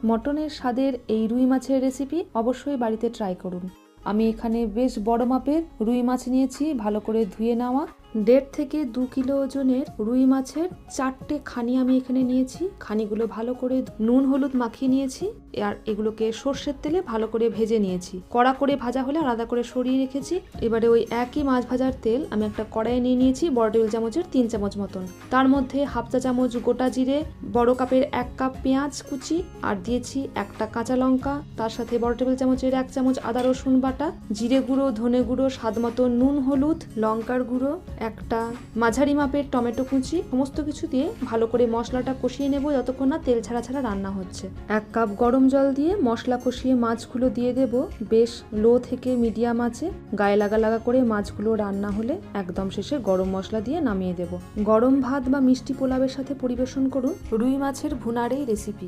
মটনের স্বাদের এই রুই মাছের রেসিপি অবশ্যই বাড়িতে ট্রাই করুন। আমি এখানে বেশ বড় মাপের রুই মাছ নিয়েছি, ভালো করে ধুয়ে নেওয়া। 1.5 থেকে 2 কিলো ওজনের রুই মাছের 4টে খানি আমি এখানে নিয়েছি। খানিগুলো ভালো করে নুন হলুদ মাখিয়ে নিয়েছি, আর এগুলোকে সর্ষের তেলে ভালো করে ভেজে নিয়েছি। কড়া করে ভাজা হলে আলাদা করে সরিয়ে রেখেছি। এবারে ওই একই মাছ ভাজার তেল আমি একটা কড়াইয়ে নিয়ে নিয়েছি, বড় টেবিল চামচের 3 চামচ মতন। তার মধ্যে হাফ চা চামচ গোটা জিরে, বড় কাপের 1 কাপ পেঁয়াজ কুচি, আর দিয়েছি একটা কাঁচা লঙ্কা। তার সাথে বড় টেবিল চামচের 1 চামচ আদা রসুন বাটা, জিরে গুঁড়ো, ধনে গুঁড়ো, স্বাদ মতো নুন হলুদ, লঙ্কার গুঁড়ো, একটা মাঝারি মাপের টমেটো কুচি। সমস্ত কিছু দিয়ে ভালো করে মশলাটা কষিয়ে নেব যতক্ষণ না তেল ছাড়া ছাড়া রান্না হচ্ছে। 1 কাপ গরম জল দিয়ে মশলা কষিয়ে মাছগুলো দিয়ে দেব বেশ লো থেকে মিডিয়াম আঁচে। গায়ে লাগা লাগা করে মাছগুলো রান্না হলে একদম শেষে গরম মশলা দিয়ে নামিয়ে দেব। গরম ভাত বা মিষ্টি পোলাওয়ের সাথে পরিবেশন করুন রুই মাছের ভুনার এই রেসিপি।